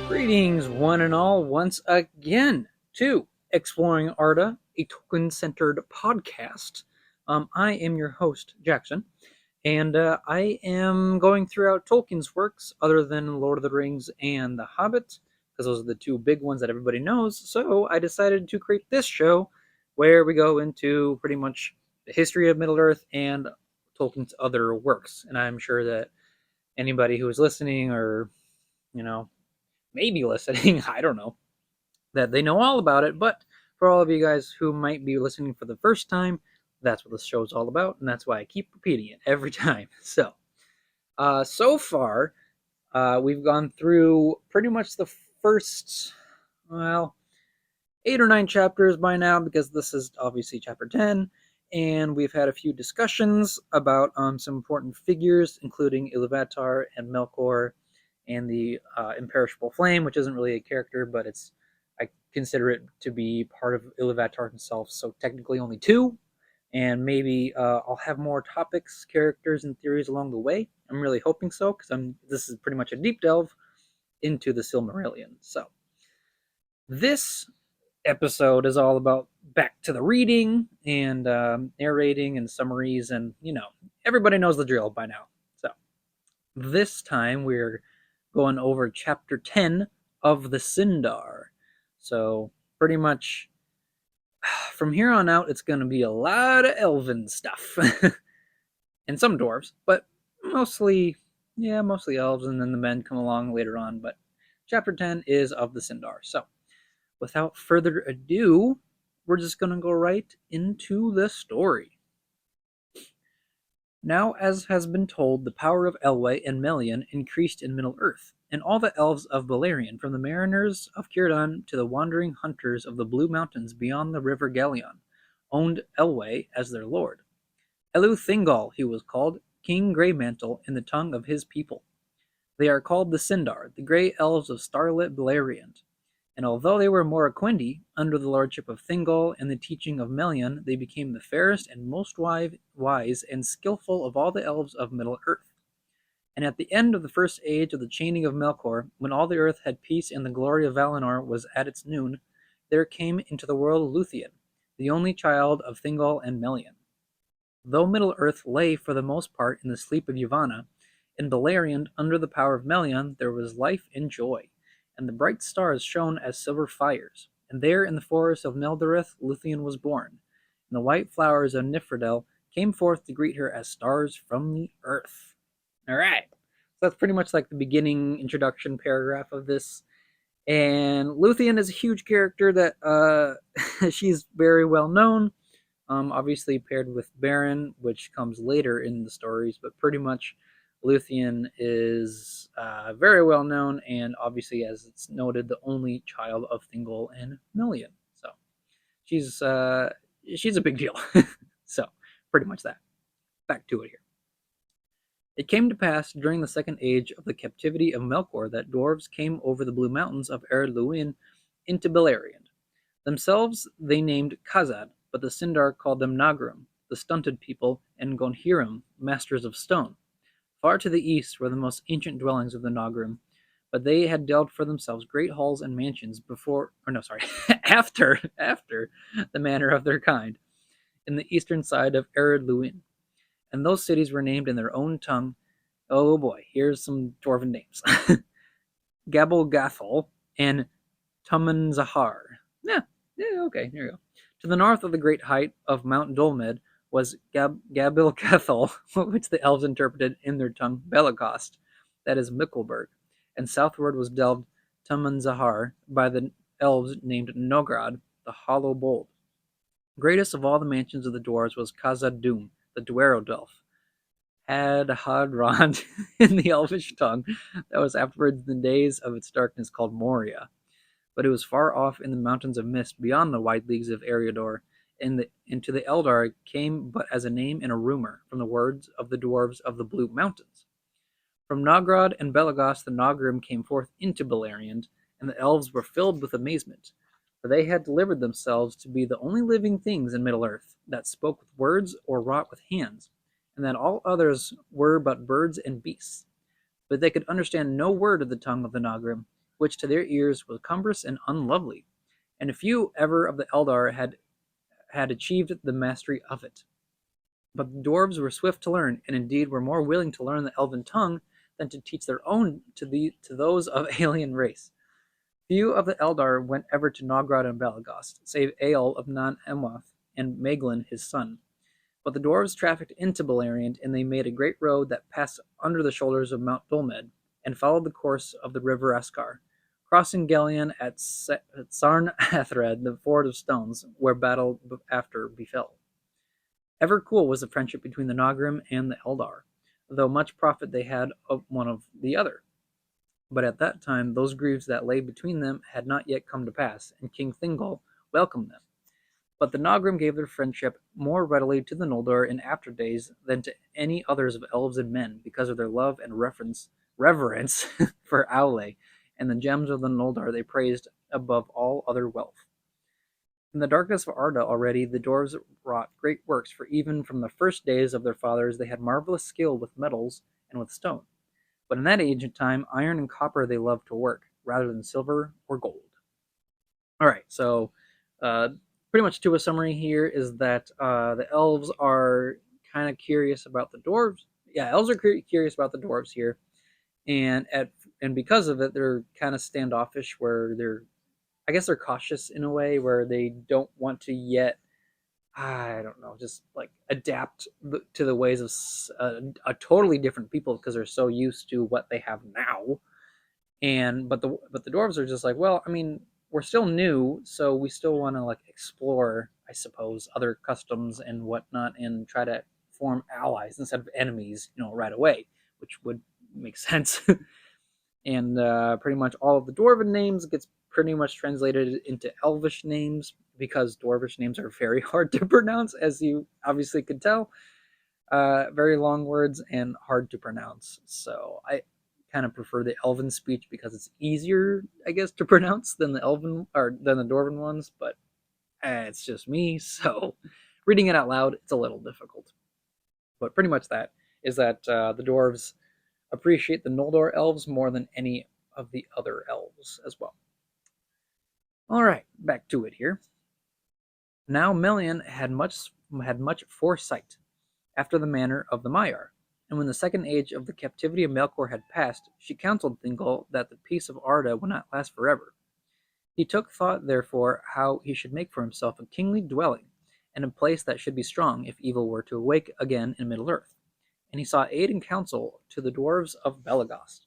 Greetings, one and all, once again to Exploring Arda, a token-centered podcast. I am your host, Jackson, and I am going throughout Tolkien's works, other than Lord of the Rings and The Hobbit, because those are the two big ones that everybody knows. So I decided to create this show, where we go into pretty much the history of Middle-earth and Tolkien's other works. And I'm sure that anybody who is listening, or you know, maybe listening, I don't know, that they know all about it. But for all of you guys who might be listening for the first time, that's what this show is all about, and that's why I keep repeating it every time. So far, we've gone through pretty much the first, well, 8 or 9 chapters by now, because this is obviously chapter 10, and we've had a few discussions about some important figures, including Iluvatar and Melkor, and the Imperishable Flame, which isn't really a character, but I consider it to be part of Iluvatar himself, so technically only two, and maybe I'll have more topics, characters, and theories along the way. I'm really hoping so, because this is pretty much a deep delve into the Silmarillion. So this episode is all about back to the reading and narrating and summaries, and everybody knows the drill by now. So this time we're going over chapter 10 of the Sindar. So pretty much from here on out, it's going to be a lot of elven stuff and some dwarves, but mostly elves, and then the men come along later on. But chapter 10 is of the Sindar. So without further ado, we're just going to go right into the story. Now, as has been told, the power of Elwë and Melian increased in Middle-earth, and all the elves of Beleriand, from the mariners of Círdan to the wandering hunters of the Blue Mountains beyond the river Gelion, owned Elwë as their lord. Elu Thingol, he was called, King Greymantle in the tongue of his people. They are called the Sindar, the grey elves of starlit Beleriand. And although they were Morroquendi, under the lordship of Thingol and the teaching of Melian, they became the fairest and most wise and skillful of all the elves of Middle-earth. And at the end of the first age of the chaining of Melkor, when all the earth had peace and the glory of Valinor was at its noon, there came into the world Luthien, the only child of Thingol and Melian. Though Middle-earth lay for the most part in the sleep of Yavanna, in Beleriand, under the power of Melian, there was life and joy, and the bright stars shone as silver fires. And there in the forest of Melderith Luthien was born, and the white flowers of Nifredel came forth to greet her as stars from the earth. Alright, so that's pretty much like the beginning introduction paragraph of this. And Luthien is a huge character that she's very well known, obviously paired with Beren, which comes later in the stories, but pretty much Luthien is very well known, and obviously, as it's noted, the only child of Thingol and Melian. So she's a big deal. So pretty much that. Back to it here. It came to pass during the second age of the captivity of Melkor that dwarves came over the blue mountains of Ered Luin into Beleriand. Themselves they named Khazad, but the Sindar called them Naugrim, the stunted people, and Gonhirim, masters of stone. Far to the east were the most ancient dwellings of the Naugrim, but they had delved for themselves great halls and mansions after the manner of their kind, in the eastern side of Ered Luin. And those cities were named in their own tongue. Oh boy, here's some dwarven names. Gabelgathol and Tumanzahar. Yeah, okay, here you go. To the north of the great height of Mount Dolmed was Gabilgathol, which the elves interpreted in their tongue Belagost, that is Mickelberg, and southward was delved Tumanzahar by the elves named Nograd, the Hollow Bold. Greatest of all the mansions of the dwarves was Khazad-dûm, the Dwerodelf, Hadrond in the elvish tongue, that was afterwards in the days of its darkness called Moria. But it was far off in the mountains of mist beyond the wide leagues of Eriador, and to the Eldar it came but as a name and a rumor from the words of the dwarves of the Blue Mountains. From Nogrod and Belagost the Naugrim came forth into Beleriand, and the elves were filled with amazement, for they had delivered themselves to be the only living things in Middle-earth that spoke with words or wrought with hands, and that all others were but birds and beasts. But they could understand no word of the tongue of the Naugrim, which to their ears was cumbrous and unlovely, and few ever of the Eldar had achieved the mastery of it. But the dwarves were swift to learn, and indeed were more willing to learn the elven tongue than to teach their own to those of alien race. Few of the Eldar went ever to Naugrim and Balagost, save Eol of Non-Emoth and Maeglin his son. But the dwarves trafficked into Beleriand, and they made a great road that passed under the shoulders of Mount Dulmed, and followed the course of the river Askar, crossing Gelion at Sarn Athred, the Ford of Stones, where battle after befell. Ever cool was the friendship between the Naugrim and the Eldar, though much profit they had of one of the other. But at that time those griefs that lay between them had not yet come to pass, and King Thingol welcomed them. But the Naugrim gave their friendship more readily to the Noldor in after days than to any others of elves and men, because of their love and reverence for Aule, and the gems of the Noldor they praised above all other wealth. In the darkness of Arda already the dwarves wrought great works, for even from the first days of their fathers they had marvelous skill with metals and with stone. But in that ancient time, iron and copper they loved to work, rather than silver or gold. All right, so pretty much to a summary here is that the elves are kind of curious about the dwarves. Yeah, elves are curious about the dwarves here, and because of it, they're kind of standoffish. Where I guess they're cautious in a way, where they don't want to yet. I don't know, just like adapt to the ways of a totally different people because they're so used to what they have now. But the dwarves are just like, well, I mean, we're still new, so we still want to like explore, I suppose, other customs and whatnot, and try to form allies instead of enemies, right away, which would make sense. And pretty much all of the dwarven names gets pretty much translated into elvish names because dwarvish names are very hard to pronounce, as you obviously could tell. Very long words and hard to pronounce. So I kind of prefer the elven speech because it's easier, I guess, to pronounce than the elven or than the dwarven ones. But it's just me, so reading it out loud, it's a little difficult. But pretty much that is that the dwarves appreciate the Noldor elves more than any of the other elves as well. All right, back to it here. Now Melian had much foresight, after the manner of the Maiar, and when the second age of the captivity of Melkor had passed, she counselled Thingol that the peace of Arda would not last forever. He took thought, therefore, how he should make for himself a kingly dwelling, and a place that should be strong if evil were to awake again in Middle-earth. And he sought aid and counsel to the dwarves of Balagost.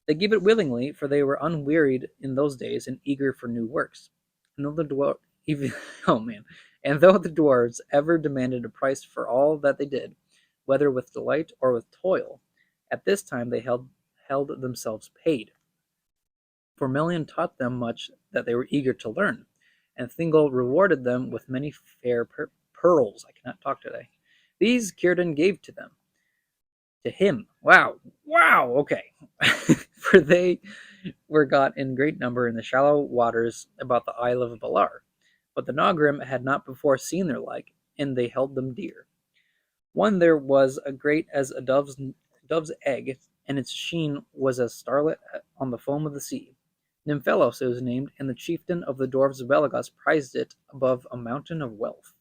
They gave it willingly, for they were unwearied in those days and eager for new works. And though the dwarves ever demanded a price for all that they did, whether with delight or with toil, at this time they held themselves paid. For Melian taught them much that they were eager to learn, and Thingol rewarded them with many fair pearls. I cannot talk today. These Círdan gave to him. Wow, okay. For they were got in great number in the shallow waters about the Isle of Valar. But the Naugrim had not before seen their like, and they held them dear. One there was a great as a dove's egg, and its sheen was as starlit on the foam of the sea. Nymphelos it was named, and the chieftain of the dwarves of Balagost prized it above a mountain of wealth.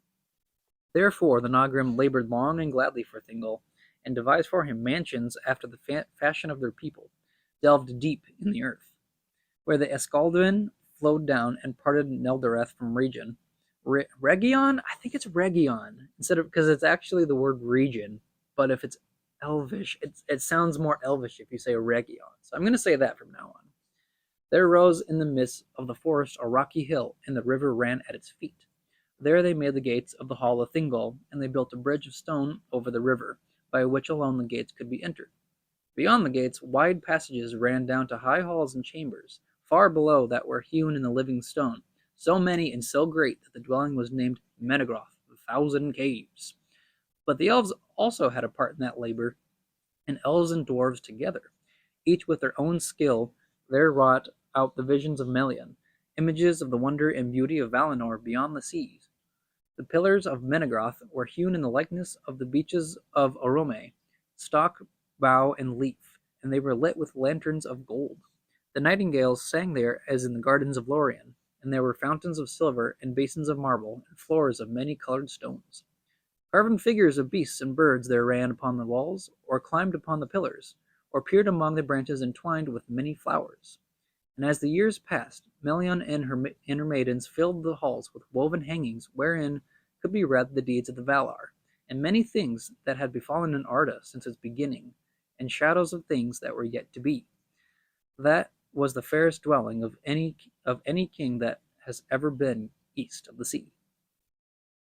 Therefore the Naugrim labored long and gladly for Thingol, and devised for him mansions after the fashion of their people, delved deep in the earth, where the Escaldwin flowed down and parted Neldoreth from region. Region? I think it's Region, instead of, because it's actually the word region, but if it's Elvish, it sounds more Elvish if you say Region. So I'm going to say that from now on. There rose in the midst of the forest a rocky hill, and the river ran at its feet. There they made the gates of the hall of Thingol, and they built a bridge of stone over the river, by which alone the gates could be entered. Beyond the gates, wide passages ran down to high halls and chambers, far below that were hewn in the living stone, so many and so great that the dwelling was named Menegroth, the 1,000 Caves. But the elves also had a part in that labor, and elves and dwarves together, each with their own skill, there wrought out the visions of Melian, images of the wonder and beauty of Valinor beyond the seas. The pillars of Menegroth were hewn in the likeness of the beeches of Orome, stalk, bough, and leaf, and they were lit with lanterns of gold. The nightingales sang there as in the gardens of Lorien, and there were fountains of silver and basins of marble and floors of many colored stones. Carven figures of beasts and birds there ran upon the walls, or climbed upon the pillars, or peered among the branches entwined with many flowers. And as the years passed, Melian and her maidens filled the halls with woven hangings wherein could be read the deeds of the Valar, and many things that had befallen in Arda since its beginning, and shadows of things that were yet to be. That was the fairest dwelling of any king that has ever been east of the sea.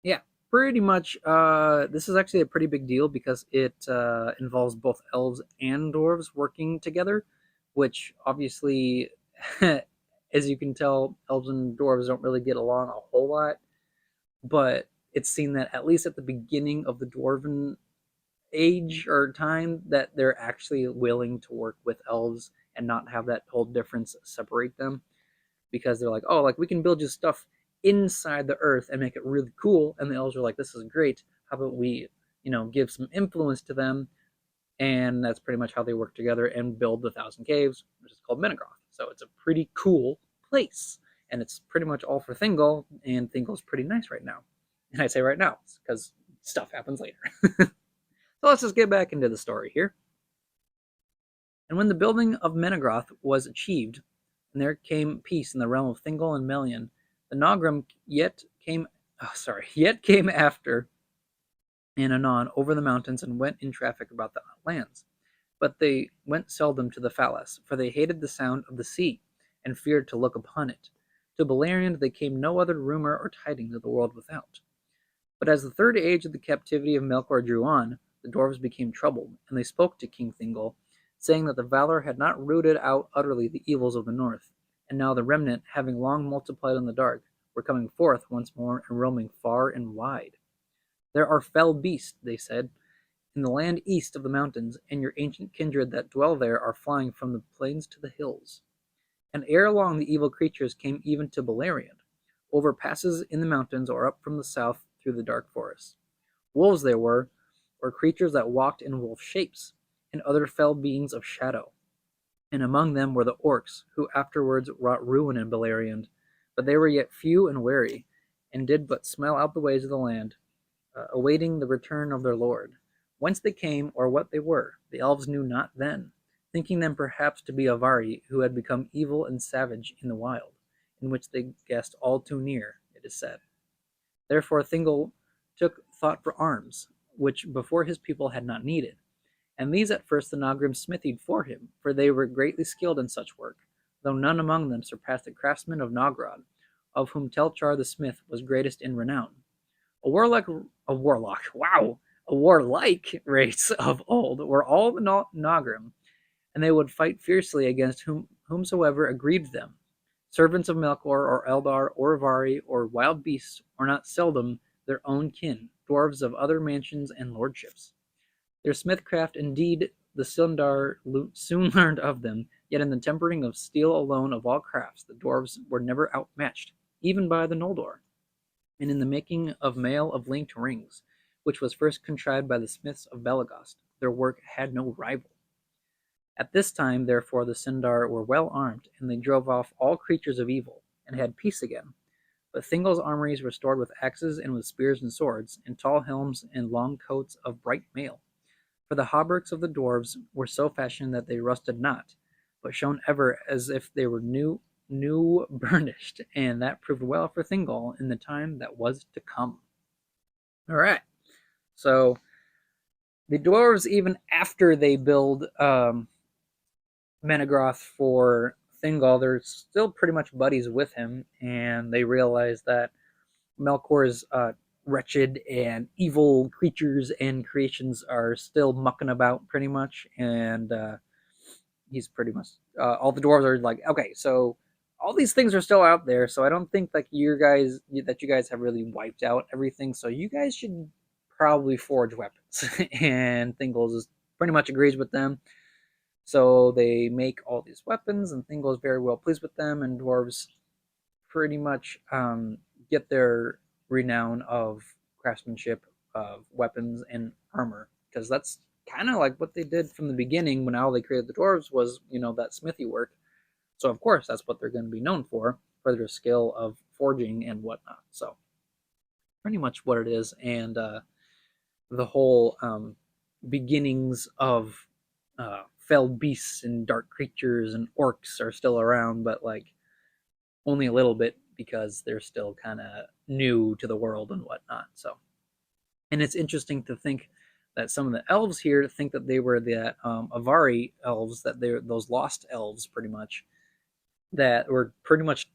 Yeah, pretty much. This is actually a pretty big deal because it involves both elves and dwarves working together, which obviously, as you can tell, elves and dwarves don't really get along a whole lot. But it's seen that at least at the beginning of the dwarven age or time, that they're actually willing to work with elves and not have that whole difference separate them, because they're like, oh, like we can build you stuff inside the earth and make it really cool. And the elves are like, this is great. How about we, give some influence to them? And that's pretty much how they work together and build the Thousand Caves, which is called Menegroth. So it's a pretty cool place. And it's pretty much all for Thingol, and Thingol's pretty nice right now. And I say right now because stuff happens later. So let's just get back into the story here. And when the building of Menegroth was achieved, and there came peace in the realm of Thingol and Melian, the Naugrim yet came after and anon over the mountains and went in traffic about the lands. But they went seldom to the Falas, for they hated the sound of the sea, and feared to look upon it. To Beleriand they came no other rumor or tidings of the world without. But as the third age of the captivity of Melkor drew on, the dwarves became troubled, and they spoke to King Thingol, saying that the Valar had not rooted out utterly the evils of the north, and now the remnant, having long multiplied in the dark, were coming forth once more and roaming far and wide. There are fell beasts, they said, in the land east of the mountains, and your ancient kindred that dwell there are flying from the plains to the hills. And ere long the evil creatures came even to Beleriand, over passes in the mountains or up from the south through the dark forests. Wolves there were, or creatures that walked in wolf shapes, and other fell beings of shadow. And among them were the orcs, who afterwards wrought ruin in Beleriand, but they were yet few and wary, and did but smell out the ways of the land, awaiting the return of their lord. Whence they came, or what they were, the elves knew not then, thinking them perhaps to be Avari, who had become evil and savage in the wild, in which they guessed all too near, it is said. Therefore Thingol took thought for arms, which before his people had not needed, and these at first the Naugrim smithied for him, for they were greatly skilled in such work, though none among them surpassed the craftsmen of Nogrod, of whom Telchar the smith was greatest in renown. A warlock, a warlike race of old were all the Naugrim, and they would fight fiercely against whomsoever aggrieved them. Servants of Melkor, or Eldar, or Avari, or wild beasts, or not seldom their own kin, dwarves of other mansions and lordships. Their smithcraft, indeed, the Sindar soon learned of them, yet in the tempering of steel alone of all crafts, the dwarves were never outmatched, even by the Noldor. And in the making of mail of linked rings, which was first contrived by the smiths of Belegost, their work had no rival. At this time, therefore, the Sindar were well armed, and they drove off all creatures of evil, and had peace again. But Thingol's armories were stored with axes and with spears and swords, and tall helms and long coats of bright mail. For the hauberks of the dwarves were so fashioned that they rusted not, but shone ever as if they were new burnished, and that proved well for Thingol in the time that was to come. All right, so the dwarves, even after they build Menegroth for Thingol, they're still pretty much buddies with him, and they realize that Melkor's wretched and evil creatures and creations are still mucking about pretty much, and he's pretty much all the dwarves are like, okay, so all these things are still out there, so I don't think like you guys have really wiped out everything, so you guys should probably forge weapons. And Thingol just pretty much agrees with them. So they make all these weapons, and Thingol is very well pleased with them, and dwarves pretty much get their renown of craftsmanship of weapons and armor, because that's kind of like what they did from the beginning when all they created the dwarves was, that smithy work. So of course that's what they're going to be known for their skill of forging and whatnot. So pretty much what it is, and the whole beginnings of felled beasts and dark creatures and orcs are still around, but like only a little bit because they're still kind of new to the world and whatnot. So, and it's interesting to think that some of the elves here think that they were the Avari elves, that they're those lost elves, pretty much, that were pretty much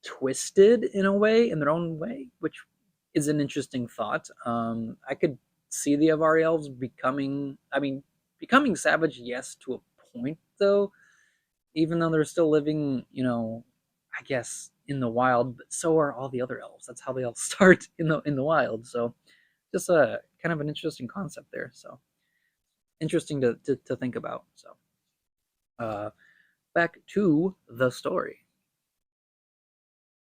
twisted in a way, in their own way, which is an interesting thought. I could see the Avari elves becoming savage, yes, to a point, though, even though they're still living, I guess in the wild. But so are all the other elves. That's how they all start in the wild. So just a kind of an interesting concept there. So interesting to think about. So uh, back to the story.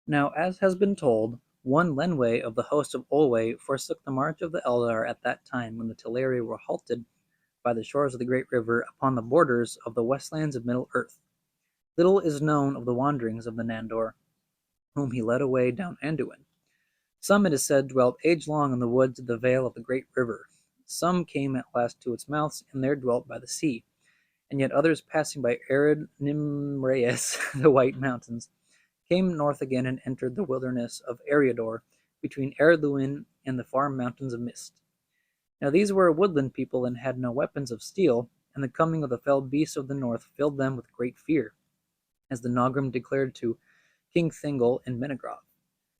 Now, as has been told, one Lenwë of the host of Olwë forsook the march of the Eldar at that time when the Teleri were halted by the shores of the great river upon the borders of the westlands of Middle-earth. Little is known of the wanderings of the Nandor, whom he led away down Anduin. Some, it is said, dwelt age-long in the woods of the vale of the great river. Some came at last to its mouths, and there dwelt by the sea. And yet others, passing by arid Nimraeus, the White Mountains, came north again and entered the wilderness of Eriador, between Erluin and the far mountains of mist. Now these were a woodland people and had no weapons of steel, and the coming of the felled beasts of the north filled them with great fear, as the Naugrim declared to King Thingol and Menegroth.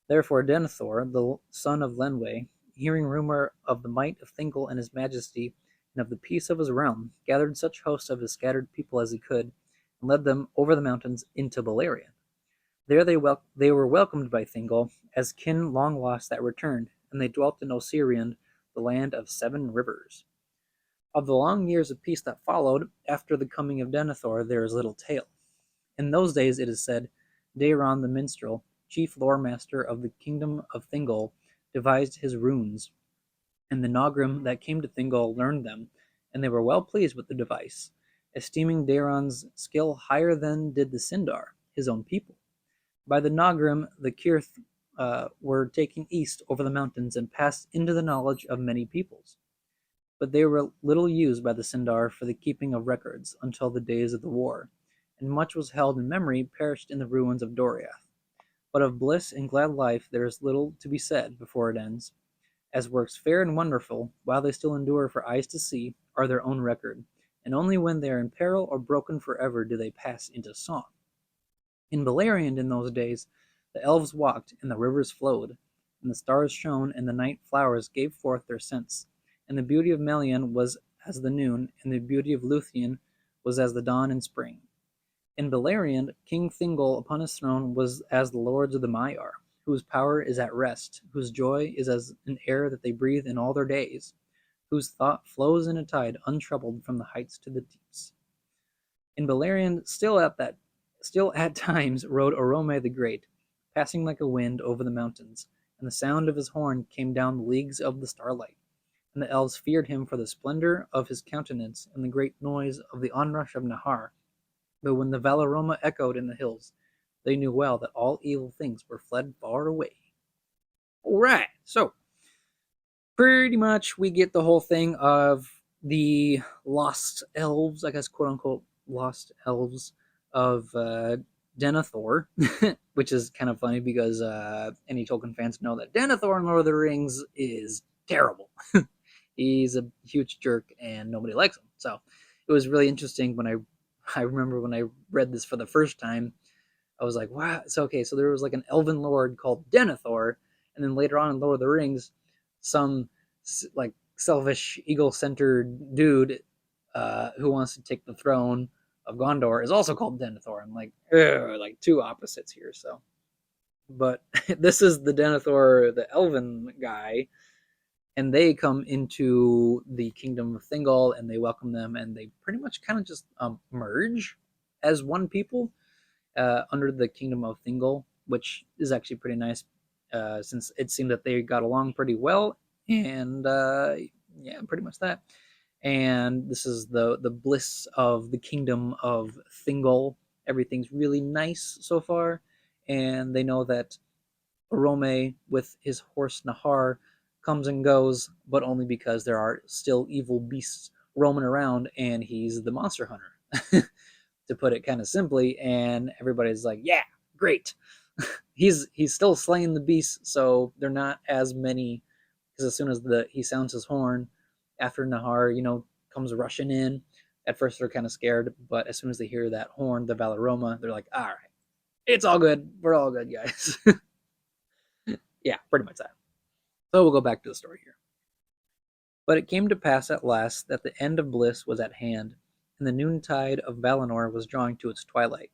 Therefore Denethor, the son of Lenwë, hearing rumor of the might of Thingol and his majesty, and of the peace of his realm, gathered such hosts of his scattered people as he could, and led them over the mountains into Beleriand. There they were welcomed by Thingol as kin long lost that returned, and they dwelt in Osiriand, the land of 7 rivers. Of the long years of peace that followed after the coming of Denethor there is little tale. In those days, it is said, Daeron the minstrel, chief lore master of the kingdom of Thingol, devised his runes, and the Naugrim that came to Thingol learned them, and they were well pleased with the device, esteeming Daeron's skill higher than did the Sindar, his own people. By the Naugrim, the Kirth were taken east over the mountains and passed into the knowledge of many peoples. But they were little used by the Sindar for the keeping of records until the days of the war, and much was held in memory perished in the ruins of Doriath. But of bliss and glad life there is little to be said before it ends, as works fair and wonderful, while they still endure for eyes to see, are their own record, and only when they are in peril or broken forever do they pass into song. In Beleriand in those days the elves walked, and the rivers flowed, and the stars shone, and the night flowers gave forth their scents, and the beauty of Melian was as the noon, and the beauty of Luthien was as the dawn in spring. In Beleriand, King Thingol upon his throne was as the lords of the Maiar, whose power is at rest, whose joy is as an air that they breathe in all their days, whose thought flows in a tide untroubled from the heights to the deeps. In Beleriand, still at times rode Orome the Great, passing like a wind over the mountains, and the sound of his horn came down the leagues of the starlight, and the elves feared him for the splendor of his countenance and the great noise of the onrush of Nahar. But when the Valaroma echoed in the hills, they knew well that all evil things were fled far away. All right, so pretty much we get the whole thing of the lost elves, I guess, quote unquote, lost elves of Denethor, which is kind of funny because any Tolkien fans know that Denethor in Lord of the Rings is terrible. He's a huge jerk and nobody likes him. So it was really interesting when I remember when I read this for the first time, I was like, wow. So okay, so there was like an elven lord called Denethor, and then later on in Lord of the Rings, some like selfish, eagle-centered dude who wants to take the throne of Gondor is also called Denethor. I'm like, ugh, like two opposites here. So, but this is the Denethor, the elven guy, and they come into the kingdom of Thingol, and they welcome them, and they pretty much kind of just merge as one people under the kingdom of Thingol, which is actually pretty nice, since it seemed that they got along pretty well, and yeah, pretty much that. And this is the bliss of the kingdom of Thingol, everything's really nice so far, and they know that Orome with his horse Nahar comes and goes, but only because there are still evil beasts roaming around, and he's the monster hunter, to put it kind of simply. And everybody's like, "Yeah, great." He's still slaying the beasts, so they're not as many. Because as soon as he sounds his horn, after Nahar, comes rushing in, at first they're kind of scared, but as soon as they hear that horn, the Valaroma, they're like, "All right, it's all good. We're all good, guys." Yeah, pretty much that. So we'll go back to the story here. But it came to pass at last that the end of bliss was at hand, and the noontide of Valinor was drawing to its twilight.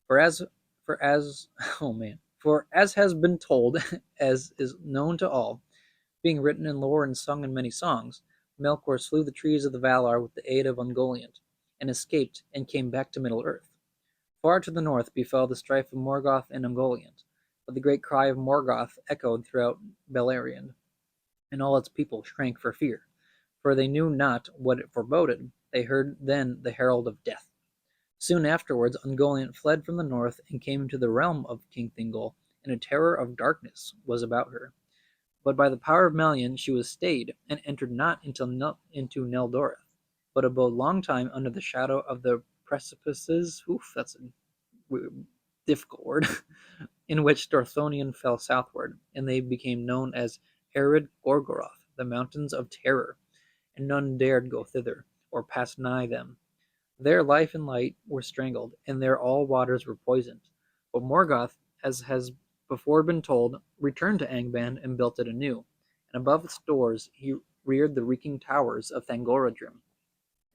For as for as oh man, for as has been told, as is known to all, being written in lore and sung in many songs, Melkor slew the trees of the Valar with the aid of Ungoliant, and escaped and came back to Middle Earth. Far to the north befell the strife of Morgoth and Ungoliant, but the great cry of Morgoth echoed throughout Beleriand, and all its people shrank for fear, for they knew not what it foreboded. They heard then the herald of death. Soon afterwards Ungoliant fled from the north and came into the realm of King Thingol, and a terror of darkness was about her. But by the power of Melian she was stayed, and entered not into Neldoreth, but abode long time under the shadow of the precipices. Oof, that's a difficult word. In which Dorthonion fell southward, and they became known as Arid Gorgoroth, the mountains of terror, and none dared go thither, or pass nigh them. There life and light were strangled, and there all waters were poisoned. But Morgoth, as has before been told, returned to Angband and built it anew, and above its doors he reared the reeking towers of Thangorodrim,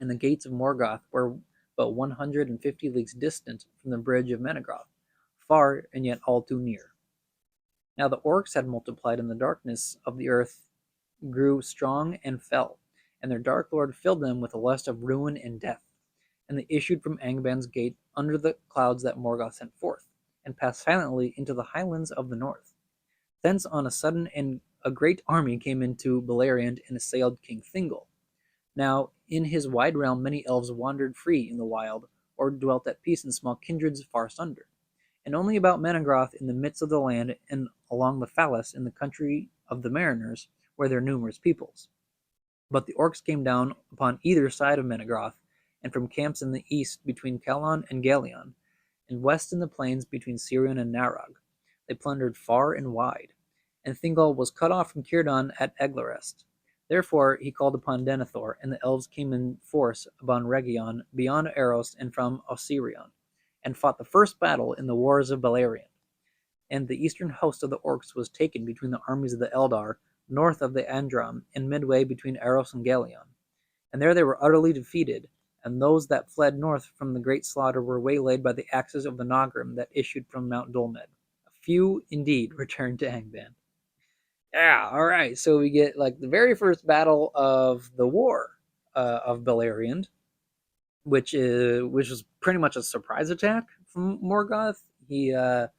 and the gates of Morgoth were but 150 leagues distant from the bridge of Menegroth, far and yet all too near. Now the orcs had multiplied, and the darkness of the earth grew strong and fell, and their dark lord filled them with a lust of ruin and death. And they issued from Angband's gate under the clouds that Morgoth sent forth, and passed silently into the highlands of the north. Thence on a sudden and a great army came into Beleriand and assailed King Thingol. Now in his wide realm many elves wandered free in the wild, or dwelt at peace in small kindreds far sunder. And only about Menegroth in the midst of the land, and along the Fallas in the country of the mariners, were there numerous peoples. But the orcs came down upon either side of Menegroth, and from camps in the east between Calon and Galion, and west in the plains between Sirion and Narog. They plundered far and wide, and Thingol was cut off from Círdan at Eglarest. Therefore he called upon Denethor, and the elves came in force upon Region beyond Eros and from Osirion, and fought the first battle in the wars of Beleriand. And the eastern host of the orcs was taken between the armies of the Eldar, north of the Andram, and midway between Eros and Galion. And there they were utterly defeated, and those that fled north from the great slaughter were waylaid by the axes of the Naugrim that issued from Mount Dolmed. A few, indeed, returned to Angband. Yeah, all right. So we get like the very first battle of the war of Beleriand, which was pretty much a surprise attack from Morgoth. He as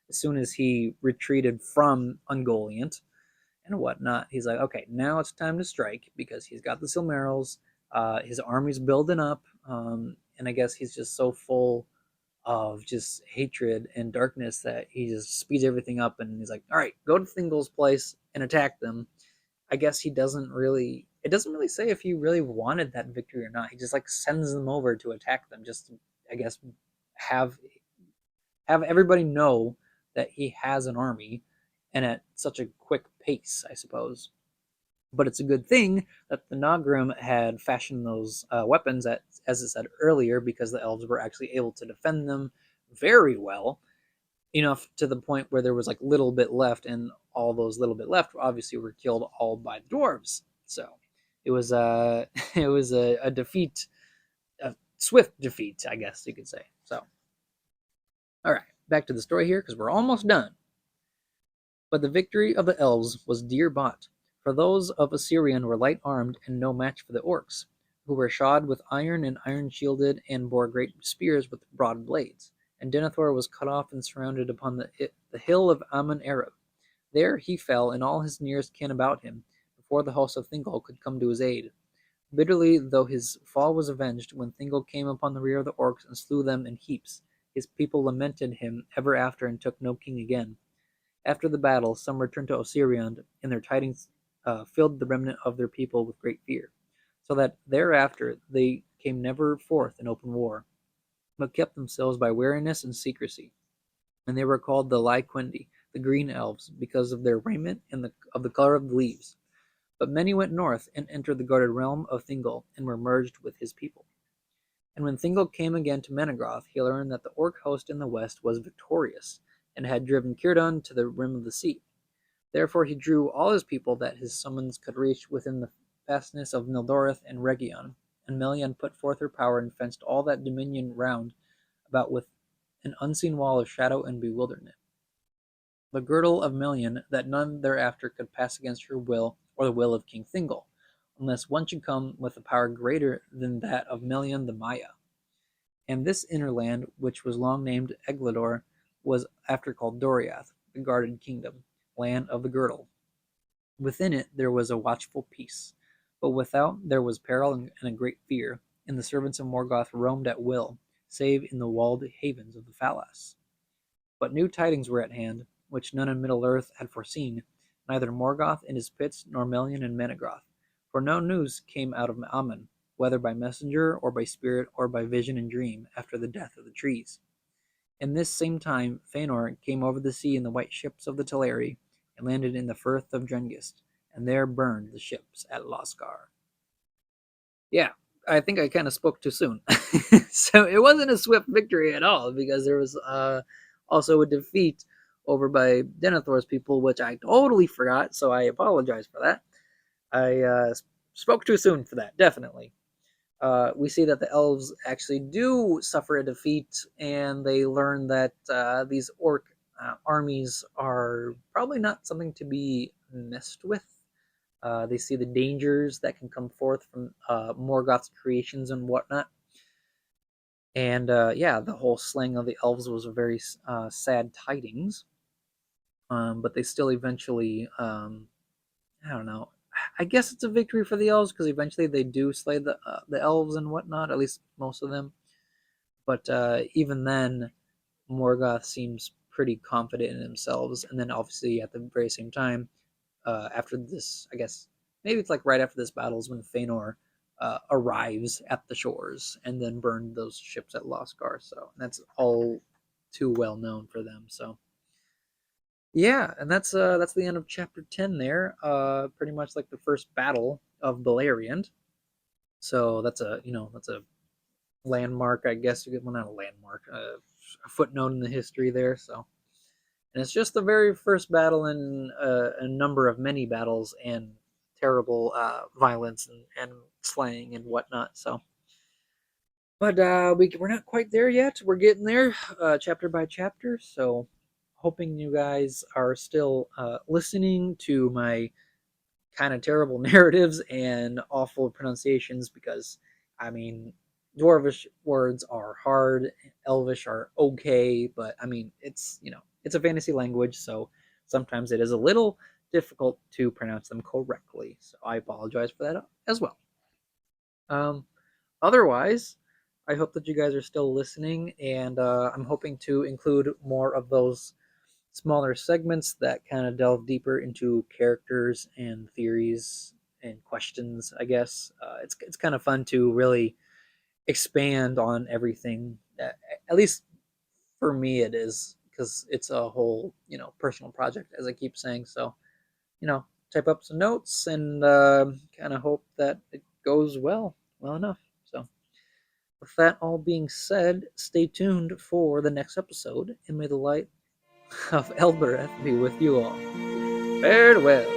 soon as he retreated from Ungoliant and whatnot, he's like, okay, now it's time to strike because he's got the Silmarils. His army's building up, and I guess he's just so full of just hatred and darkness that he just speeds everything up, and he's like, all right, go to Thingol's place and attack them. I guess he doesn't really. It doesn't really say if he really wanted that victory or not. He just like sends them over to attack them, just to, I guess, have everybody know that he has an army, and at such a quick pace, I suppose. But it's a good thing that the Naugrim had fashioned those weapons, as it said earlier, because the elves were actually able to defend them very well, enough to the point where there was like little bit left, and all those little bit left obviously were killed all by the dwarves. So it was it was a defeat, a swift defeat, I guess you could say. So all right, back to the story here because we're almost done. But the victory of the elves was dear bought, for those of Osirion were light armed and no match for the orcs, who were shod with iron and iron shielded, and bore great spears with broad blades. And Denethor was cut off and surrounded upon the hill of Amon Arab. There he fell, and all his nearest kin about him, before the house of Thingol could come to his aid. Bitterly though his fall was avenged, when Thingol came upon the rear of the orcs and slew them in heaps, His people lamented him ever after and took no king again. After the battle, some returned to Osirion, and their tidings filled the remnant of their people with great fear, so that thereafter they came never forth in open war, but kept themselves by wariness and secrecy. And they were called the Lyquendi, the green elves, because of their raiment and of the color of the leaves. But many went north and entered the guarded realm of Thingol and were merged with his people. And when Thingol came again to Menegroth, he learned that the orc host in the west was victorious and had driven Círdan to the rim of the sea. Therefore he drew all his people that his summons could reach within the fastness of Nildoreth and Region, and Melian put forth her power and fenced all that dominion round about with an unseen wall of shadow and bewilderment. The girdle of Melian, that none thereafter could pass against her will or the will of King Thingol, unless one should come with a power greater than that of Melian the Maya. And this inner land, which was long named Eglador, was after called Doriath, the guarded kingdom, land of the girdle. Within it there was a watchful peace, but without there was peril and a great fear, and the servants of Morgoth roamed at will, save in the walled havens of the Falas. But new tidings were at hand, which none in Middle-earth had foreseen, neither Morgoth in his pits nor Melian in Menegroth, for no news came out of Aman, whether by messenger or by spirit or by vision and dream, after the death of the trees. In this same time Fëanor came over the sea in the white ships of the Teleri, and landed in the firth of Drengist, and there burned the ships at Loscar. Yeah, I think I kind of spoke too soon. So it wasn't a swift victory at all, because there was also a defeat over by Denethor's people, which I totally forgot, so I apologize for that. I spoke too soon for that, definitely. We see that the elves actually do suffer a defeat, and they learn that these orc armies are probably not something to be messed with. They see the dangers that can come forth from Morgoth's creations and whatnot. And yeah, the whole slaying of the elves was a very sad tidings. But they still eventually, I don't know. I guess it's a victory for the elves, because eventually they do slay the elves and whatnot, at least most of them. But even then, Morgoth seems pretty confident in themselves. And then obviously at the very same time, after this, I guess maybe it's like right after this battle is when Fëanor arrives at the shores and then burned those ships at Loscar. So that's all too well known for them. So yeah, and that's the end of chapter 10 there. Pretty much like the first battle of Beleriand. So that's a landmark, I guess. Well, not a landmark, a footnote in the history there. So, and it's just the very first battle in a number of many battles and terrible violence and slaying and whatnot. So, but we're not quite there yet. We're getting there, chapter by chapter. So, hoping you guys are still listening to my kind of terrible narratives and awful pronunciations, because I mean, dwarvish words are hard, elvish are okay, but I mean, it's a fantasy language, so sometimes it is a little difficult to pronounce them correctly. So I apologize for that as well. Um, Otherwise, I hope that you guys are still listening, and I'm hoping to include more of those smaller segments that kind of delve deeper into characters and theories and questions. I guess it's kind of fun to really expand on everything. At least for me, it is, because it's a whole personal project, as I keep saying. So type up some notes and kind of hope that it goes well enough. So with that all being said, stay tuned for the next episode, and may the light of Elbereth be with you all. Farewell.